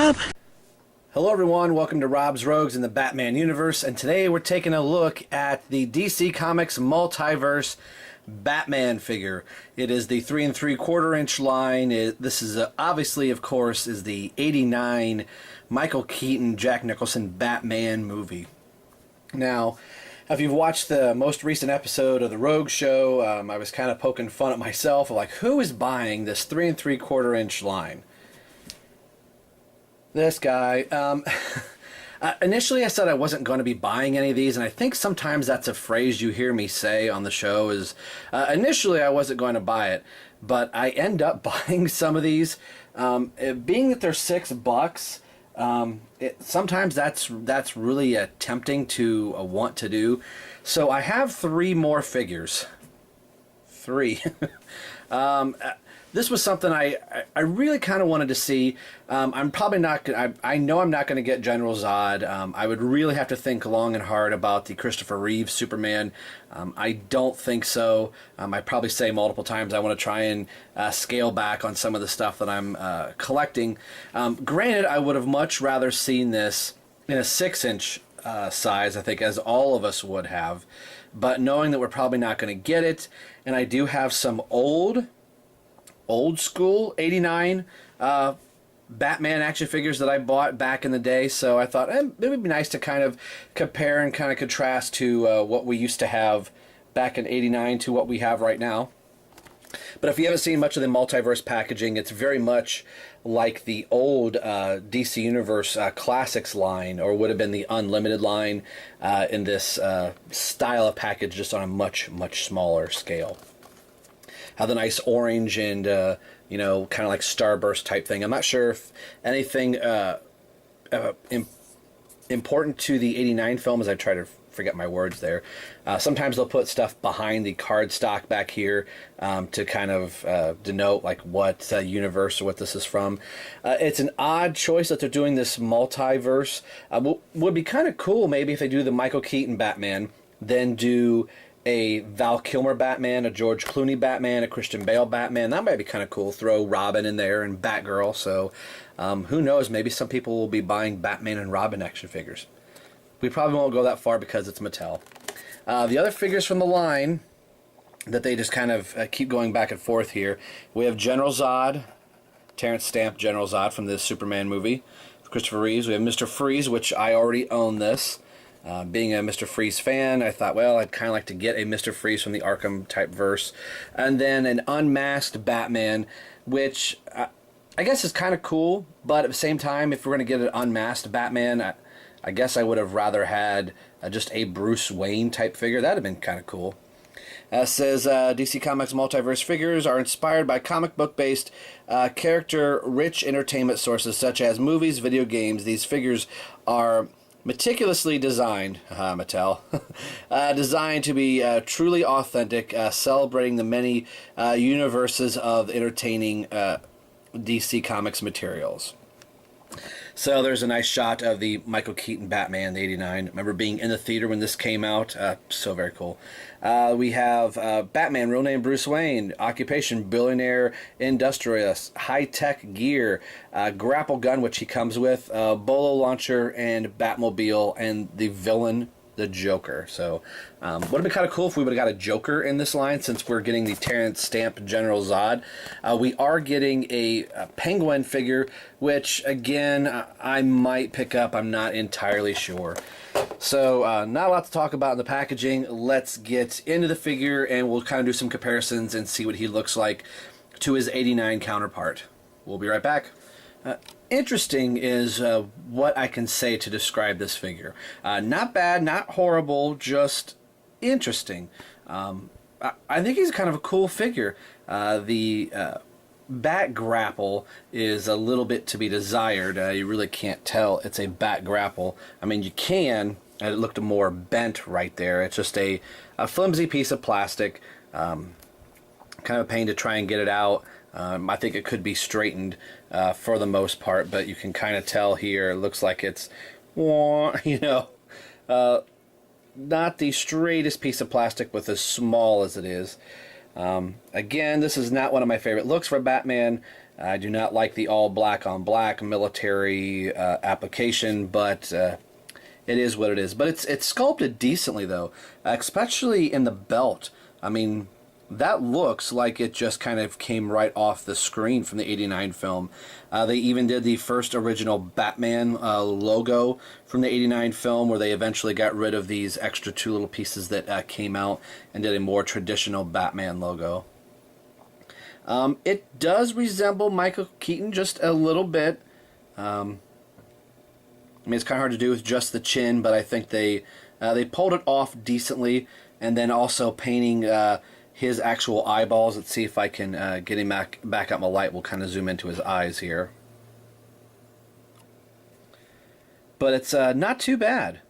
Rob. Hello everyone, welcome to Rob's Rogues in the Batman universe, and today we're taking a look at the DC Comics Multiverse Batman figure. It is the 3 3/4 inch line. This is obviously, of course, is the '89 Michael Keaton, Jack Nicholson Batman movie. Now, if you've watched the most recent episode of the Rogue Show, I was kind of poking fun at myself, like, who is buying this 3 3/4 inch line? This guy. Initially I said I wasn't going to be buying any of these, and I think sometimes that's a phrase you hear me say on the show is, initially I wasn't going to buy it, but I end up buying some of these. Being that they're $6, sometimes that's really tempting to want to do. So I have 3 more figures. 3. This was something I really kind of wanted to see. I'm probably not. I know I'm not going to get General Zod. I would really have to think long and hard about the Christopher Reeve Superman. I don't think so. I probably say multiple times I want to try and scale back on some of the stuff that I'm collecting. Granted, I would have much rather seen this in a 6-inch size, I think, as all of us would have. But knowing that we're probably not going to get it, and I do have some old school '89 Batman action figures that I bought back in the day, so I thought it would be nice to kind of compare and kind of contrast to what we used to have back in '89 to what we have right now. But if you haven't seen much of the Multiverse packaging, it's very much like the old DC Universe Classics line, or would have been the Unlimited line, in this style of package, just on a much smaller scale. Have the nice orange and, kind of like starburst type thing. I'm not sure if anything important to the '89 film, as I try to forget my words there. Sometimes they'll put stuff behind the card stock back here to kind of denote like what universe or what this is from. It's an odd choice that they're doing this multiverse. Would be kind of cool maybe if they do the Michael Keaton Batman, then do a Val Kilmer Batman, a George Clooney Batman, a Christian Bale Batman. That might be kind of cool. Throw Robin in there and Batgirl. So who knows? Maybe some people will be buying Batman and Robin action figures. We probably won't go that far because it's Mattel. The other figures from the line that they just kind of keep going back and forth here. We have General Zod, Terrence Stamp General Zod from the Superman movie, Christopher Reeves. We have Mr. Freeze, which I already own this. Being a Mr. Freeze fan, I thought, well, I'd kind of like to get a Mr. Freeze from the Arkham type verse. And then an unmasked Batman, which I guess is kind of cool, but at the same time, if we're going to get an unmasked Batman, I guess I would have rather had just a Bruce Wayne type figure. That would have been kind of cool. Says DC Comics Multiverse figures are inspired by comic book based character-rich entertainment sources such as movies, video games. These figures are meticulously designed, Mattel, designed to be truly authentic, celebrating the many universes of entertaining DC Comics materials. So there's a nice shot of the Michael Keaton Batman, the '89. I remember being in the theater when this came out. So very cool. We have Batman, real name Bruce Wayne, occupation billionaire industrialist, high-tech gear, grapple gun, which he comes with, bolo launcher, and Batmobile, and the villain, the Joker. So would have been kind of cool if we would have got a Joker in this line, since we're getting the Terrence Stamp General Zod. We are getting a Penguin figure, which again I might pick up. I'm not entirely sure. So not a lot to talk about in the packaging. Let's get into the figure and we'll kind of do some comparisons and see what he looks like to his '89 counterpart. We'll be right back. Interesting is what I can say to describe this figure. Not bad, not horrible, just interesting. I think he's kind of a cool figure. The bat grapple is a little bit to be desired. You really can't tell it's a bat grapple. I mean, you can. It looked more bent right there. It's just a flimsy piece of plastic. Kind of a pain to try and get it out. I think it could be straightened for the most part, but you can kind of tell here, it looks like it's, not the straightest piece of plastic with as small as it is. Again, this is not one of my favorite looks for Batman. I do not like the all black on black military application, but it is what it is. But it's sculpted decently though, especially in the belt. I mean, that looks like it just kind of came right off the screen from the '89 film. They even did the first original Batman logo from the '89 film, where they eventually got rid of these extra two little pieces that came out and did a more traditional Batman logo. It does resemble Michael Keaton just a little bit. I mean, it's kind of hard to do with just the chin, but I think they pulled it off decently, and then also painting his actual eyeballs. Let's see if I can get him back up my light. We'll kind of zoom into his eyes here. But it's not too bad.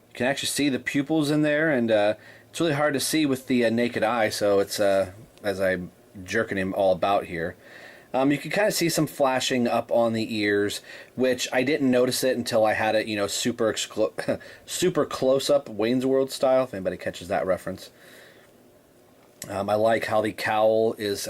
You can actually see the pupils in there, and it's really hard to see with the naked eye, so it's as I'm jerking him all about here. You can kind of see some flashing up on the ears, which I didn't notice it until I had it, super super close up, Wayne's World style, if anybody catches that reference. I like how the cowl is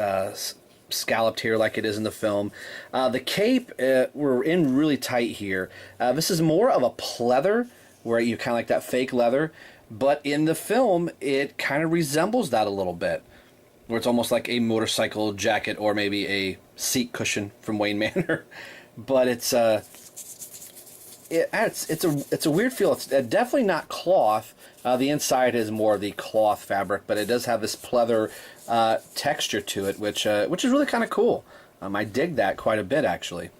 scalloped here like it is in the film. The cape, we're in really tight here. This is more of a pleather, where you kind of like that fake leather, but in the film, it kind of resembles that a little bit, where it's almost like a motorcycle jacket or maybe a seat cushion from Wayne Manor. But it's a weird feel. It's definitely not cloth. The inside is more of the cloth fabric, but it does have this pleather texture to it, which is really kind of cool. I dig that quite a bit, actually.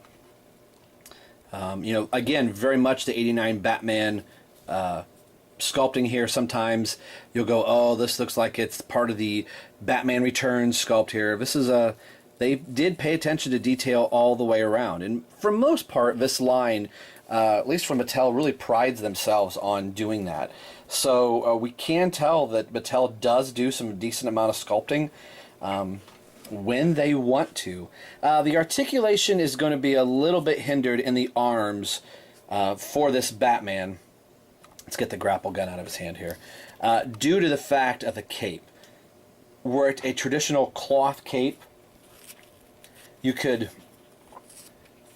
Again, very much the '89 Batman sculpting here. Sometimes you'll go, oh, this looks like it's part of the Batman Returns sculpt here. This is they did pay attention to detail all the way around, and for most part, this line, at least from Mattel, really prides themselves on doing that. So we can tell that Mattel does do some decent amount of sculpting when they want to. The articulation is going to be a little bit hindered in the arms for this Batman. Let's get the grapple gun out of his hand here. Due to the fact of the cape. Were it a traditional cloth cape, you could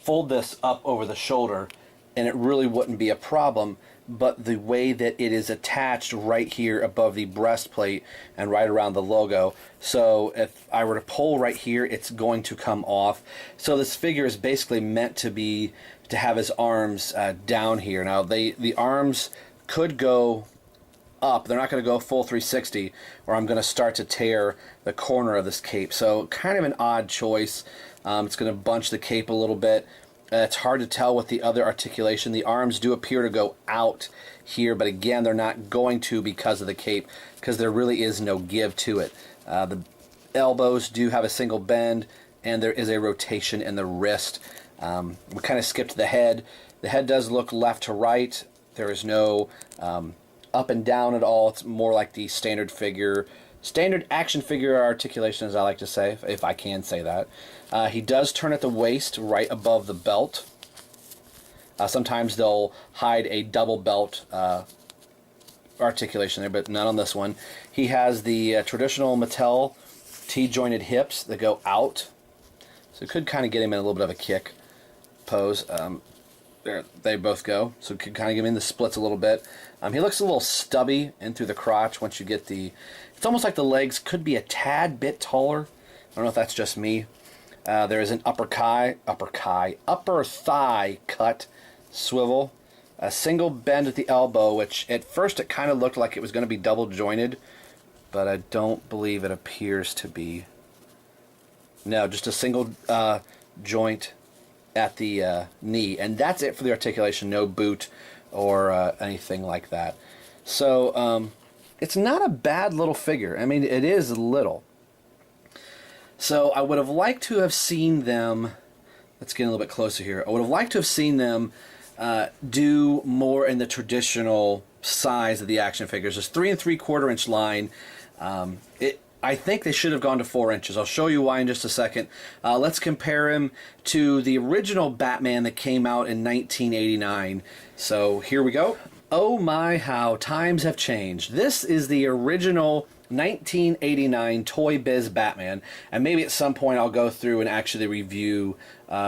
fold this up over the shoulder and it really wouldn't be a problem, but the way that it is attached right here above the breastplate and right around the logo, so if I were to pull right here, it's going to come off. So this figure is basically meant to have his arms down here. Now the arms could go up. They're not going to go full 360, or I'm going to start to tear the corner of this cape. So kind of an odd choice. It's going to bunch the cape a little bit. It's hard to tell with the other articulation. The arms do appear to go out here, but again, they're not going to because of the cape, because there really is no give to it. The elbows do have a single bend, and there is a rotation in the wrist. We kind of skipped the head. The head does look left to right. There is no up and down at all. It's more like the standard action figure articulation, as I like to say, if I can say that. He does turn at the waist right above the belt. Sometimes they'll hide a double belt articulation there, but not on this one. He has the traditional Mattel T-jointed hips that go out, so it could kind of get him in a little bit of a kick pose. There, they both go, so it could kind of give him the splits a little bit. He looks a little stubby in through the crotch once you get the... It's almost like the legs could be a tad bit taller. I don't know if that's just me. There is an upper thigh cut swivel. A single bend at the elbow, which at first it kind of looked like it was going to be double jointed, but I don't believe it appears to be. No, just a single joint at the knee, and that's it for the articulation. No boot or anything like that. So it's not a bad little figure. I mean, it is little. So I would have liked to have seen them, let's get a little bit closer here. I would have liked to have seen them do more in the traditional size of the action figures. This 3 3/4 inch line, I think they should have gone to 4 inches. I'll show you why in just a second. Let's compare him to the original Batman that came out in 1989. So here we go. Oh my, how times have changed. This is the original 1989 Toy Biz Batman, and maybe at some point I'll go through and actually review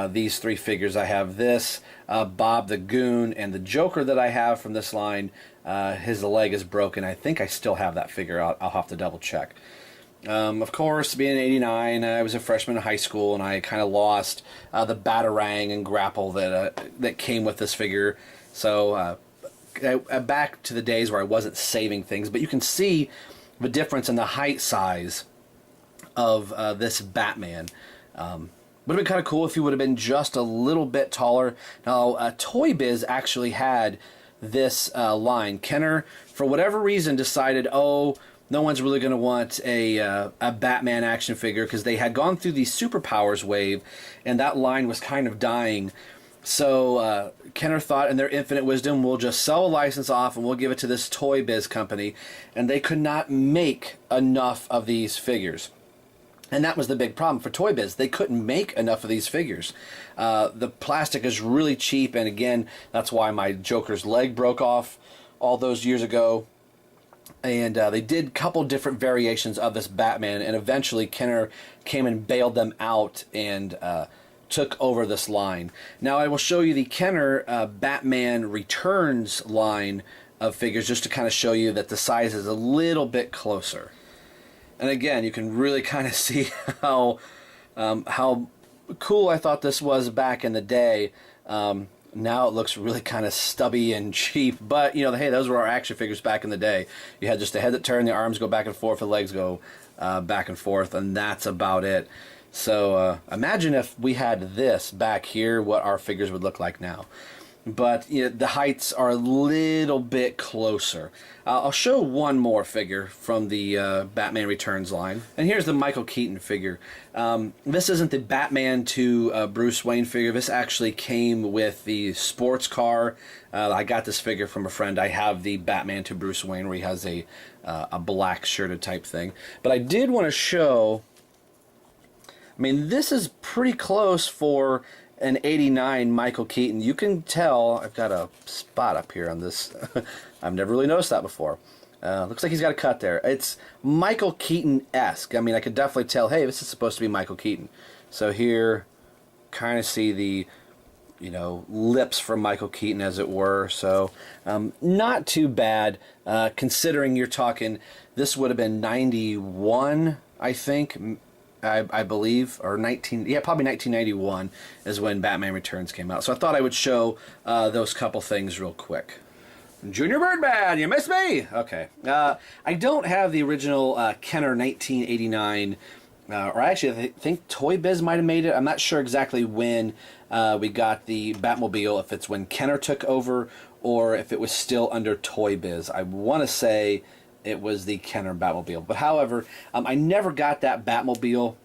these three figures. I have this, Bob the Goon, and the Joker that I have from this line. His leg is broken. I think I still have that figure. I'll have to double check. Of course, being 89, I was a freshman in high school, and I kind of lost the Batarang and grapple that came with this figure. So back to the days where I wasn't saving things, but you can see the difference in the height size of this Batman. Would have been kind of cool if he would have been just a little bit taller. Now, Toy Biz actually had this line. Kenner, for whatever reason, decided, oh, no one's really going to want a Batman action figure, because they had gone through the Superpowers wave, and that line was kind of dying. So Kenner thought, in their infinite wisdom, we'll just sell a license off and we'll give it to this Toy Biz company. And they could not make enough of these figures. And that was the big problem for Toy Biz. They couldn't make enough of these figures. The plastic is really cheap, and again, that's why my Joker's leg broke off all those years ago. And they did a couple different variations of this Batman, and eventually Kenner came and bailed them out and took over this line. Now I will show you the Kenner Batman Returns line of figures, just to kind of show you that the size is a little bit closer. And again, you can really kind of see how cool I thought this was back in the day. Now it looks really kind of stubby and cheap, but you know, hey, those were our action figures back in the day. You had just a head that turned, the arms go back and forth, the legs go back and forth, and that's about it. So imagine if we had this back here, what our figures would look like now. But you know, the heights are a little bit closer. I'll show one more figure from the Batman Returns line. And here's the Michael Keaton figure. This isn't the Batman to Bruce Wayne figure. This actually came with the sports car. I got this figure from a friend. I have the Batman to Bruce Wayne where he has a black shirted type thing. But I did want to show... I mean, this is pretty close for an 89 Michael Keaton. You can tell, I've got a spot up here on this. I've never really noticed that before. Looks like he's got a cut there. It's Michael Keaton-esque. I mean, I could definitely tell, hey, this is supposed to be Michael Keaton. So here, kind of see the, you know, lips from Michael Keaton, as it were. So, not too bad, considering you're talking, this would have been 91, I think, I believe, or probably 1991 is when Batman Returns came out. So I thought I would show those couple things real quick. Junior Birdman, you missed me? Okay. I don't have the original Kenner 1989, or actually I think Toy Biz might have made it. I'm not sure exactly when we got the Batmobile, if it's when Kenner took over or if it was still under Toy Biz. I want to say it was the Kenner Batmobile. But however, I never got that Batmobile.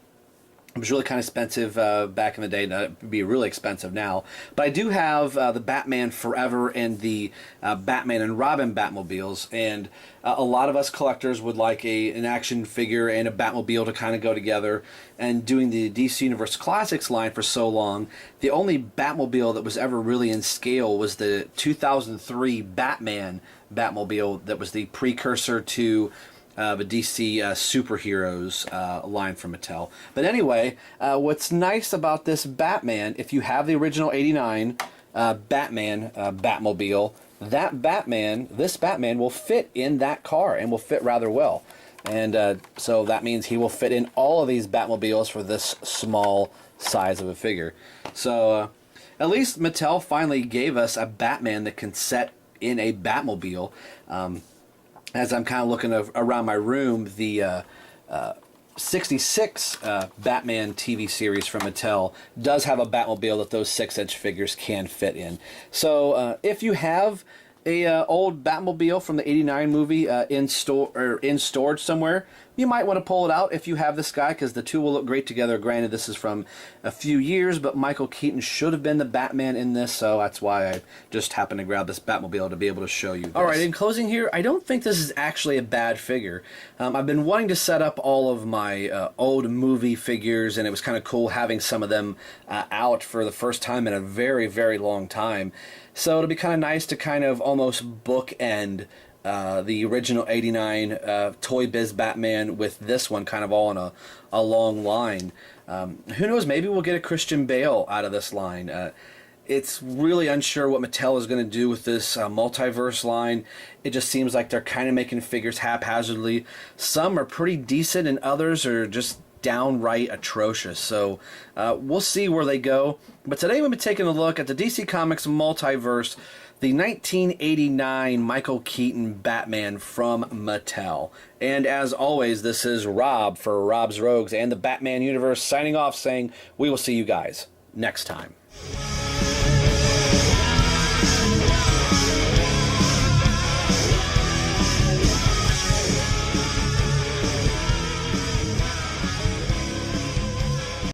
It was really kind of expensive back in the day. It'd be really expensive now. But I do have the Batman Forever and the Batman and Robin Batmobiles. And a lot of us collectors would like an action figure and a Batmobile to kind of go together. And doing the DC Universe Classics line for so long, the only Batmobile that was ever really in scale was the 2003 Batman Batmobile that was the precursor to the DC superheroes line from Mattel. But anyway, what's nice about this Batman, if you have the original 89 Batman Batmobile, this Batman will fit in that car and will fit rather well. And so that means he will fit in all of these Batmobiles for this small size of a figure. So at least Mattel finally gave us a Batman that can set in a Batmobile. As I'm kind of looking around my room, the 66 Batman TV series from Mattel does have a Batmobile that those 6-inch figures can fit in. So if you have a old Batmobile from the 89 movie in storage somewhere, you might want to pull it out if you have this guy, because the two will look great together. Granted, this is from a few years, but Michael Keaton should have been the Batman in this, so that's why I just happened to grab this Batmobile to be able to show you this. Alright, in closing here, I don't think this is actually a bad figure. I've been wanting to set up all of my old movie figures, and it was kind of cool having some of them out for the first time in a very, very long time. So it'll be kind of nice to kind of almost bookend the original 89 Toy Biz Batman with this one kind of all in a long line. Who knows, maybe we'll get a Christian Bale out of this line. It's really unsure what Mattel is going to do with this multiverse line. It just seems like they're kind of making figures haphazardly. Some are pretty decent and others are just downright atrocious. So we'll see where they go. But today we've been taking a look at the DC Comics Multiverse, the 1989 Michael Keaton Batman from Mattel. And as always, this is Rob for Rob's Rogues and the Batman Universe signing off saying we will see you guys next time.